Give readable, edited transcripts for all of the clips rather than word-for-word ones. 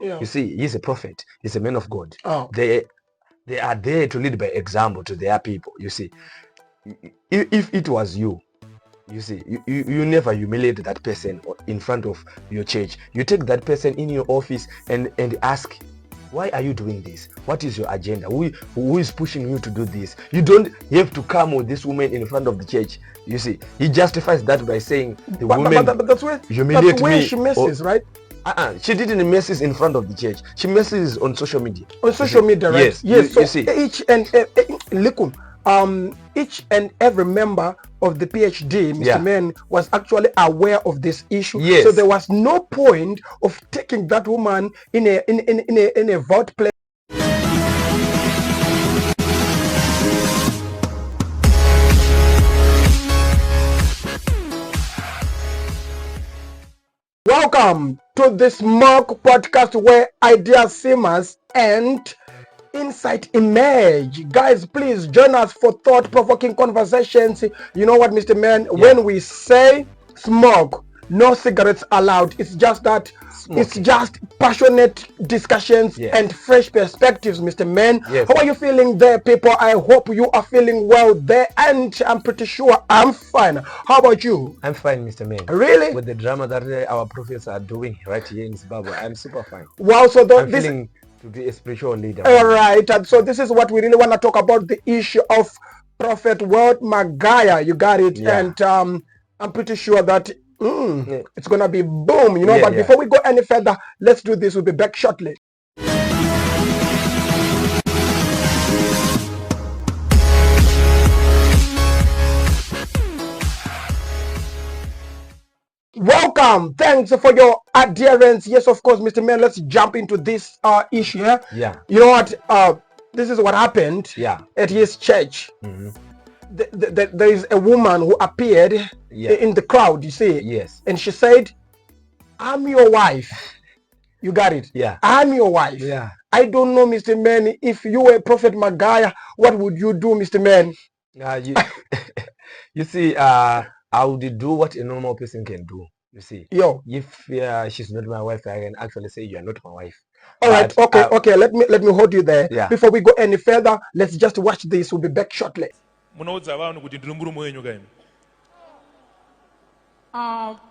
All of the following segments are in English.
Yeah. You see, he's a prophet. He's a man of God. Oh. They are there to lead by example to their people. You see, if it was you, you see, you never humiliate that person in front of your church. You take that person in your office and ask, why are you doing this? What is your agenda? Who is pushing you to do this? You don't have to come with this woman in front of the church. You see, he justifies that by saying the woman but that's where me. She messes, right? She didn't messes in front of the church. She messes on social media. On social media, right? Yes. Yes. So you see, each and every member of the PhD, Mr. Yeah. Men, was actually aware of this issue. Yes. So there was no point of taking that woman in a vote place. Welcome to this mock podcast where ideas simmers and insight emerge. Guys, please join us for thought-provoking conversations. You know what, Mr. Man? Yeah. When we say smoke, no cigarettes allowed. It's just that it's just passionate discussions and fresh perspectives, Mr. Man. Yes. How are you feeling there, people? I hope you are feeling well there, and I'm pretty sure I'm fine. How about you? I'm fine, Mr. Man. Really? With the drama that our prophets are doing right here in Zimbabwe, I'm super fine. Wow, so I'm feeling to be a spiritual leader. All right, and so this is what we really want to talk about, the issue of Prophet World Magaya. You got it. Yeah. And I'm pretty sure that it's gonna be boom, you know. But before we go any further, let's do this. We'll be back shortly. Welcome. Thanks for your adherence. Yes, of course, Mr. Man. Let's jump into this issue here. Yeah. You know what? This is what happened. Yeah. At his church. Mm-hmm. There is a woman who appeared in the crowd. You see. Yes. And she said, "I'm your wife." You got it. Yeah. I'm your wife. Yeah. I don't know, Mr. Man. If you were Prophet Magaya, what would you do, Mr. Man? You see, I would do what a normal person can do. You see, if she's not my wife, I can actually say you are not my wife. All right, okay. Let me hold you there. Yeah. Before we go any further, let's just watch this. We'll be back shortly.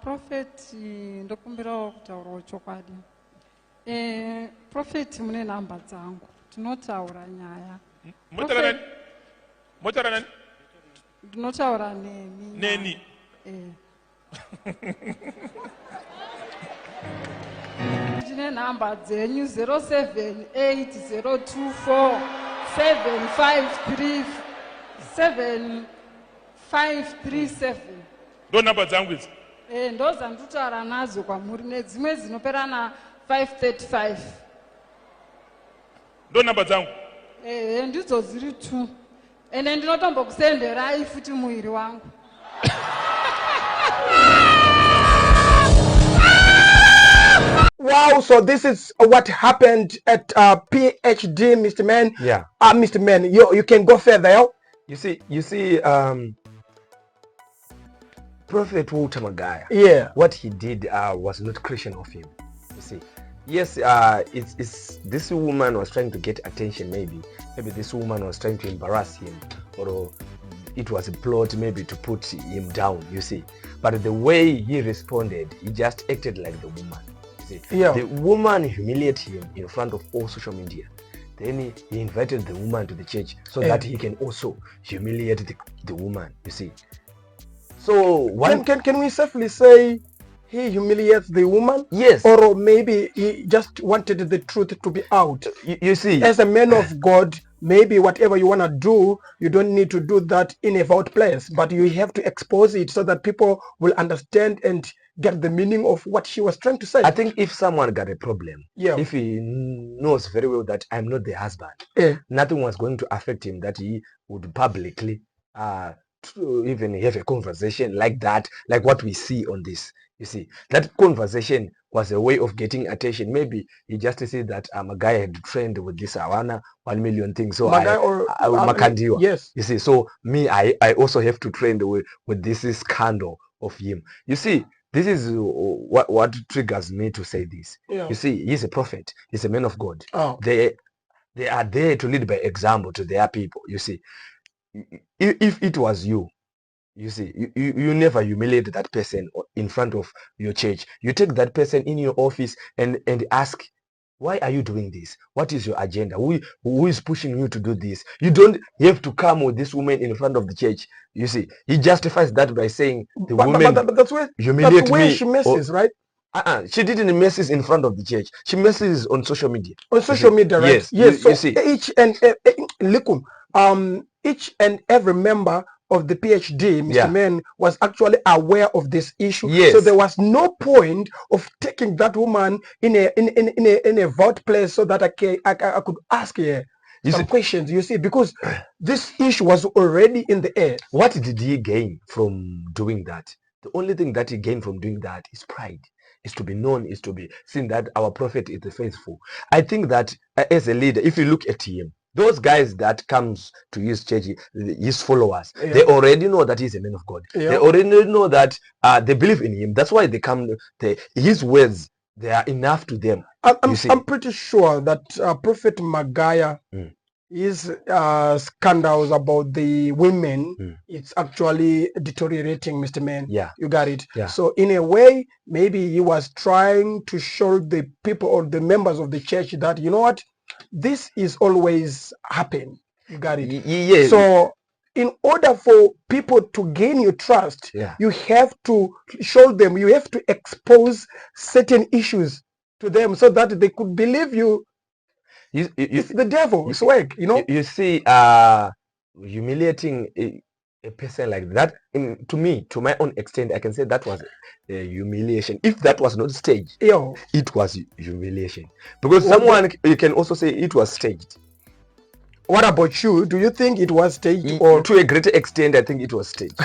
Prophet, ndokumbira kutaura chokwadi. Prophet mune namba dzangu. Tinotaura nyaya. Motaranani? Ndinotaura neni. Neni. Ndine namba dzenyu 0780247537. Ndo namba dzangu idzi. Ndo dzandinotaura nadzo kwamuri, nedzimwe dzinopera na 535. Ndo namba dzangu. Ndidzo dziri 2. Ende ndinotombokusenderai futi muiri wangu. Wow, so this is what happened at PhD, Mr. Man. Yeah. Mr. Man, you can go further. You see, Prophet Walter Magaya. Yeah. What he did was not Christian of him. You see. Yes, it's this woman was trying to get attention. Maybe this woman was trying to embarrass him, or it was a plot maybe to put him down. You see, but the way he responded, he just acted like the woman. You see, the woman humiliated him in front of all social media. Then he invited the woman to the church so that he can also humiliate the woman. You see, so can we safely say he humiliates the woman? Yes. Or maybe he just wanted the truth to be out. You see, as a man of God, maybe whatever you want to do, you don't need to do that in a vault place, but you have to expose it so that people will understand and get the meaning of what she was trying to say. I think if someone got a problem, if he knows very well that I'm not the husband, nothing was going to affect him, that he would publicly to even have a conversation like that, like what we see on this. You see, that conversation was a way of getting attention. Maybe he just said that Magaya had trained with this Awana 1 million things. So I will Makandiwa. Yes. You see, so me, I also have to train with this scandal of him. You see, this is what triggers me to say this. Yeah. You see, he's a prophet. He's a man of God. Oh. They are there to lead by example to their people. You see, if it was you, you see, you never humiliate that person in front of your church. You take that person in your office and ask, why are you doing this? What is your agenda? Who is pushing you to do this? You don't have to come with this woman in front of the church. You see, he justifies that by saying the woman But that's where humiliate me. she misses, right? She didn't messes in front of the church. She messes on social media. On social media, right? Yes, Yes. So you see, each and every member of the PhD, Mr. Yeah. Men, was actually aware of this issue. Yes. So there was no point of taking that woman in a vault place so that I could ask her some questions. You see, because this issue was already in the air. What did he gain from doing that? The only thing that he gained from doing that is pride. Is to be known, is to be seen that our prophet is the faithful. I think that as a leader, if you look at him, those guys that comes to his church, his followers, Yeah. they already know that he's a man of God. Yeah. They already know that they believe in him. That's why they come. His words, they are enough to them. I'm pretty sure that Prophet Magaya, his scandals about the women, it's actually deteriorating, Mr. Man. Yeah. You got it. Yeah. So in a way, maybe he was trying to show the people or the members of the church that, you know what, this is always happen. You got it. Yeah. So in order for people to gain your trust, Yeah. you have to show them, you have to expose certain issues to them so that they could believe you. It's the devil, swag, you know. You see, humiliating a person like that, to me, to my own extent, I can say that was a humiliation. If that was not staged, it was humiliation. Because you can also say it was staged. What about you? Do you think it was staged? Or to a greater extent, I think it was staged.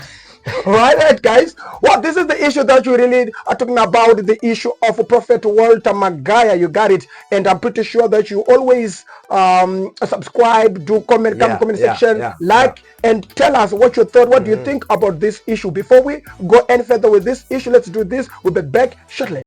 Right, guys. Well, this is the issue that we really are talking about, the issue of Prophet Walter Magaya. You got it. And I'm pretty sure that you always subscribe, do comment, comment section, and tell us what you thought. What do you think about this issue? Before we go any further with this issue, let's do this. We'll be back shortly.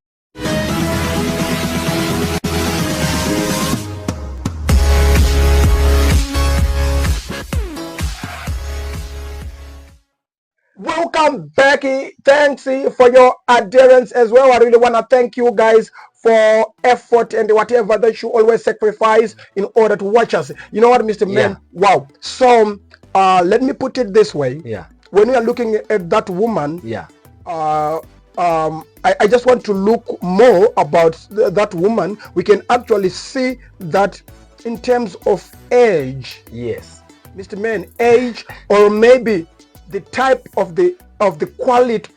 Welcome back. Thanks for your adherence as well. I really want to thank you guys for effort and whatever that you always sacrifice in order to watch us. You know what, Mr. Man? Wow. So let me put it this way. Yeah. When we are looking at that woman, I just want to look more about that woman. We can actually see that in terms of age. Yes. Mr. Man, age, or maybe the type of the quality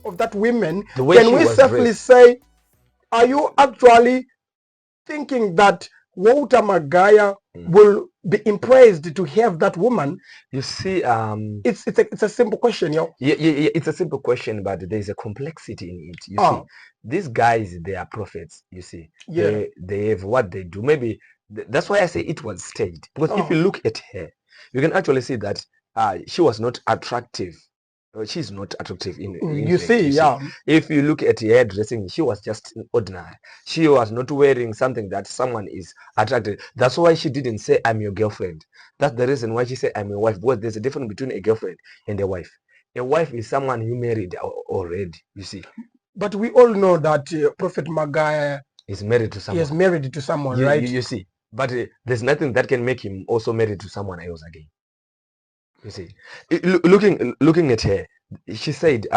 of that woman. Can we safely say, are you actually thinking that Walter Magaya will be impressed to have that woman? You see, it's a simple question, yo. Yeah, it's a simple question, but there's a complexity in it. You see, these guys, they are prophets. You see, they have what they do. Maybe that's why I say it was staged. Because if you look at her, you can actually see that she was not attractive. She's not attractive in you see. If you look at her dressing, she was just ordinary. She was not wearing something that someone is attracted. That's why she didn't say, I'm your girlfriend. That's the reason why she said, I'm your wife. Because there's a difference between a girlfriend and a wife. A wife is someone you married already, you see. But we all know that Prophet Magaya is married to someone. He is married to someone, right? You see. But there's nothing that can make him also married to someone else again. You see, looking at her, she said,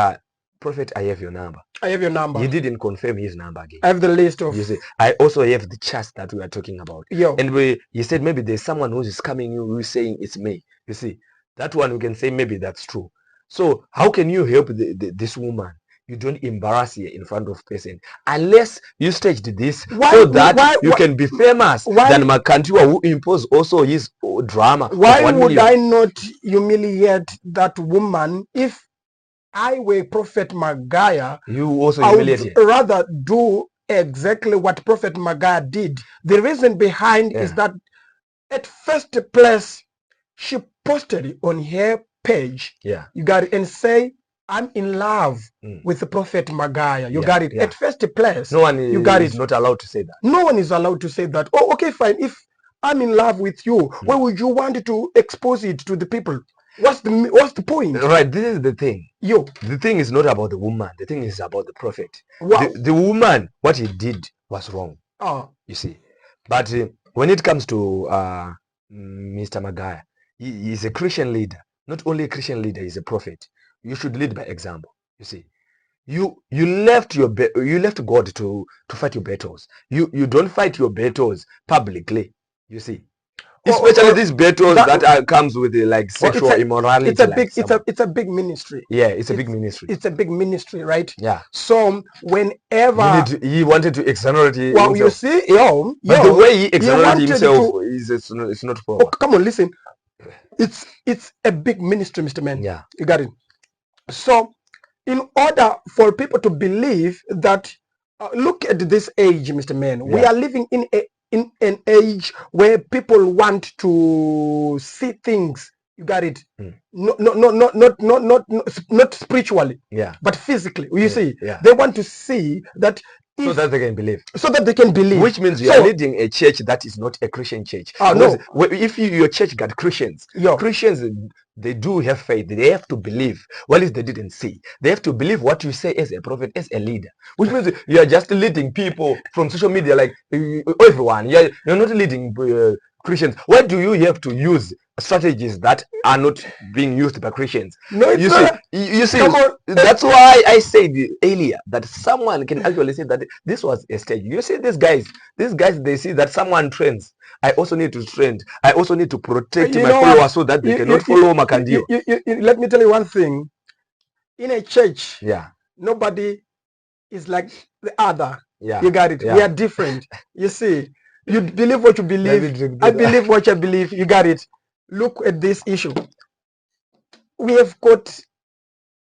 Prophet, I have your number. I have your number. He didn't confirm his number again. I have the list of... You see, I also have the chat that we are talking about. Yo. And he said maybe there's someone who is coming who is saying it's me. You see, that one we can say maybe that's true. So how can you help this woman? You don't embarrass her in front of person unless you staged this so that you can be famous than Makantiwa, who imposed also his drama. Why would I not humiliate that woman? If I were Prophet Magaya, you also humiliate her. Rather do exactly what Prophet Magaya did. The reason behind is that at first place she posted on her page. Yeah. You got it, and say, I'm in love with the Prophet Magaya. You Yeah, got it. yeah. At first place, No one you got is it. not allowed to say that. No one is allowed to say that. Oh, okay, fine. If I'm in love with you, why would you want to expose it to the people? What's the point? Right, this is the thing. Yo, The thing is not about the woman. The thing is about the prophet. wow. The woman, what he did was wrong. You see. But when it comes to Mr. Magaya, he is a Christian leader. Not only a Christian leader, he's a prophet. You should lead by example. You see. You left God to fight your battles. You don't fight your battles publicly. You see. Especially these battles that comes with like sexual immorality. It's a big ministry. Yeah, it's a big ministry. It's a big ministry, right? Yeah. So whenever he wanted to exonerate himself. Well, you see, but the way he exonerated himself it's not proper. Oh, come on, listen. It's a big ministry, Mr. Man. Yeah. You got it. So in order for people to believe that, look at this age, Mr. Man. Yeah. We are living in an age where people want to see things. You got it. Not spiritually. Yeah. But physically. You see. Yeah. They want to see that. So that they can believe. So that they can believe. Which means you are leading a church that is not a Christian church. No. If your church got Christians, Christians, they do have faith. They have to believe. What is they didn't see? They have to believe what you say as a prophet, as a leader. Which means you are just leading people from social media, like everyone. You're not leading Christians. Why do you have to use strategies that are not being used by Christians? No, you see, that's why I said earlier that someone can actually say that this was a stage. You see, these guys, they see that someone trends. I also need to trend. I also need to protect my followers so that they cannot follow Makandio. Let me tell you one thing. In a church, nobody is like the other. Yeah. You got it. We are different. You see, you believe what you believe. I believe what I believe. You got it. Look at this issue. We have got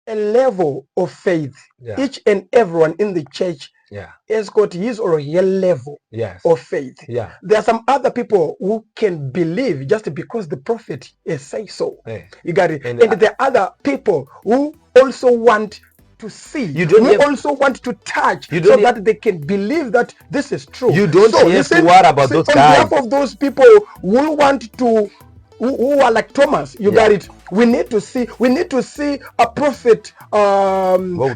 a level of faith. Each and everyone in the church has got his or her level of faith. There are some other people who can believe just because the prophet has said so. You got it. And there are other people who also want to see. You also want to touch so that they can believe that this is true. You don't have to worry about those guys. On behalf of those people who want to, who are like Thomas, you got it. We need to see a prophet.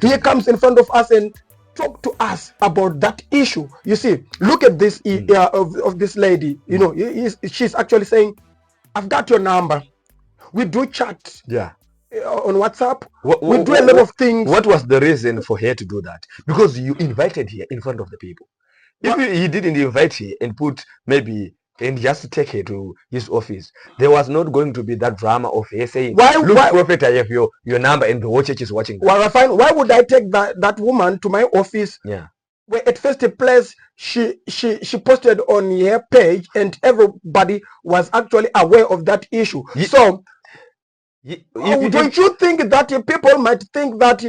He comes in front of us and talk to us about that issue. You see, look at this of this lady. You know, she's actually saying, "I've got your number. We do chat." On WhatsApp, we do a lot of things. What was the reason for her to do that? Because you invited her in front of the people. If he didn't invite her and put maybe and just take her to his office, there was not going to be that drama of her saying, "Look, prophet, I have your number," and the whole church is watching. Well, I find, why would I take that woman to my office? Where at first place she posted on her page and everybody was actually aware of that issue. So don't you think that people might think that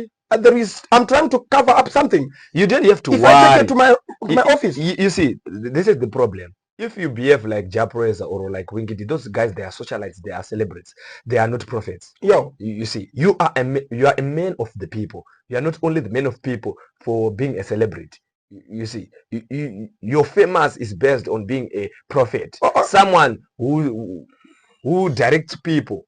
I'm trying to cover up something? You don't have to if worry. I take it to my office. You see, this is the problem. If you behave like Japreza or like Winkity, those guys, they are socialites, they are celebrities, they are not prophets. You see, you are a man of the people. You are not only the man of people for being a celebrity. You see, your famous is based on being a prophet, someone who directs people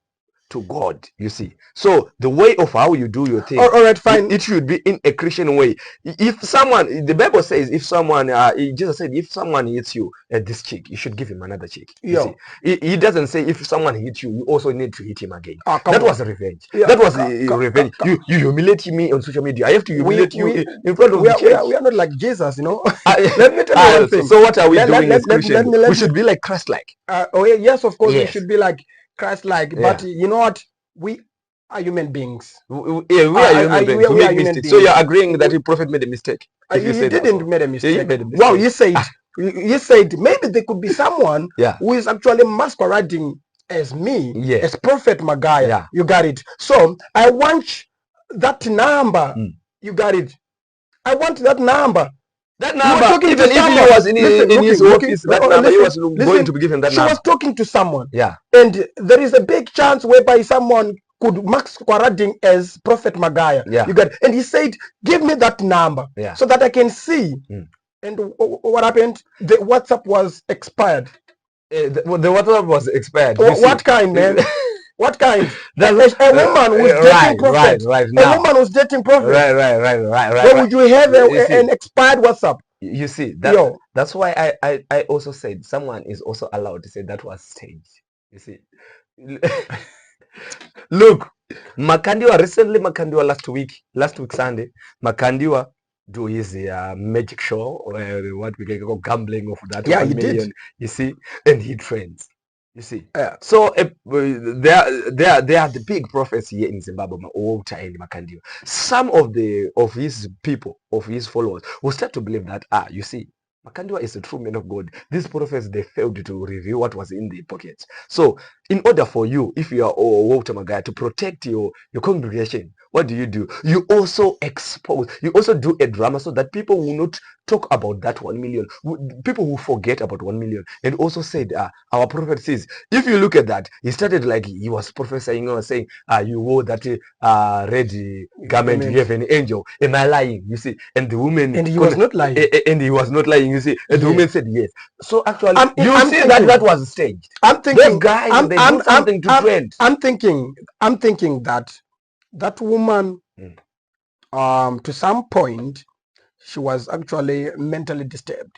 to God. You see, so the way of how you do your thing, all right, fine, it should be in a Christian way. If someone, the Bible says, if someone, Jesus said, if someone hits you at this cheek, you should give him another cheek. You see, he doesn't say if someone hits you, you also need to hit him again. That was a revenge. That was a revenge. You humiliate me on social media. I have to humiliate you in front of the church. We are not like Jesus, you know. Let me tell you one thing. So what are we doing as Christians? We should be like Christ-like. Yes, of course, we should be like Christ-like, but you know what? We are human beings. We are human beings. We make mistakes. So you're agreeing that the prophet made a mistake? You didn't make a mistake. You made a mistake. Wow, you said maybe there could be someone who is actually masquerading as me, as Prophet Magaya. You got it. So I want that number. You got it. I want that number. That number, even if he was in his office, that number, he was going to be given that number. She was talking to someone. Yeah. And there is a big chance whereby someone could masquerading as Prophet Magaya. Yeah. You get, and he said, "Give me that number so that I can see." And what happened? The WhatsApp was expired. The WhatsApp was expired. What kind, man? What kind? A woman who's dating right, Prophet. right A now. woman who's dating Prophet. Right. Where would you have an expired WhatsApp? You see, Yo. that's why I also said someone is also allowed to say that was staged. You see. Look, Makandiwa last week Sunday, Makandiwa do his magic show, what we can call gambling of that 1 million. Did. You see, and he trains. You see, so there are the big prophets here in Zimbabwe, Walter and Makandiwa. Some of his people, of his followers, will start to believe that you see, Makandiwa is a true man of God. These prophets, they failed to reveal what was in their pockets. So, in order for you, if you are Walter Magaya, to protect your congregation, what do? You also expose, you also do a drama so that people will not talk about that 1 million. People will forget about 1 million. And also said, our prophet says, if you look at that, he started like he was prophesying or saying, you wore that red garment, you have an angel. Am I lying? You see, and the woman, and he was not lying. And he was not lying. You see, and the woman said yes. So actually, I'm thinking, that was staged. I'm thinking those guys, they do something to trend. I'm thinking that woman, to some point, she was actually mentally disturbed.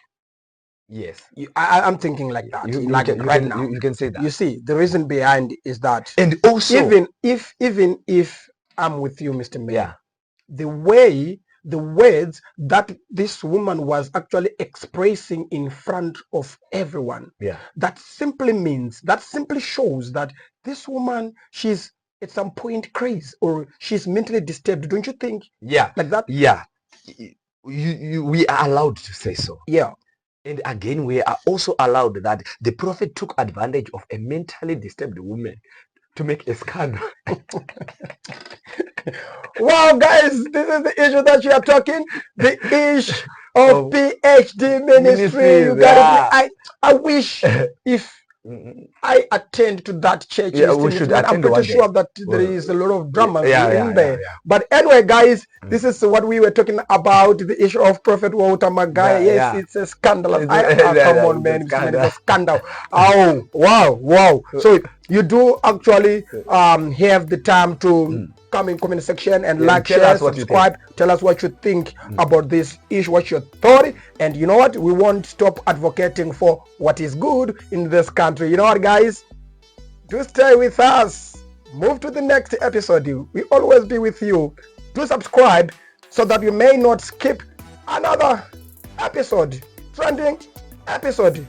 Yes, I'm thinking like that. Now, you can say that. You see, the reason behind is that, and also, even if I'm with you, Mr. Mayor, the words that this woman was actually expressing in front of everyone, that simply shows that this woman, she's at some point crazy, or she's mentally disturbed. Don't you think? Like that. We are allowed to say so. And again, we are also allowed that the prophet took advantage of a mentally disturbed woman to make a scandal. Wow, guys, this is the issue that you are talking. The issue of PhD ministry. You gotta be. I wish if I attend to that church. We should attend. I'm pretty sure that there is a lot of dramas in there. But anyway, guys, this is what we were talking about, the issue of Prophet Walter Magaya. Yes, it's a scandal. Come on, man, it's a scandal. Oh, wow. So you do actually have the time to come in comment section and like, share, subscribe. Tell us what you think about this issue, what's your thought. And you know what? We won't stop advocating for what is good in this country. You know what, guys? Do stay with us. Move to the next episode. We always be with you. Do subscribe so that you may not skip another episode, trending episode.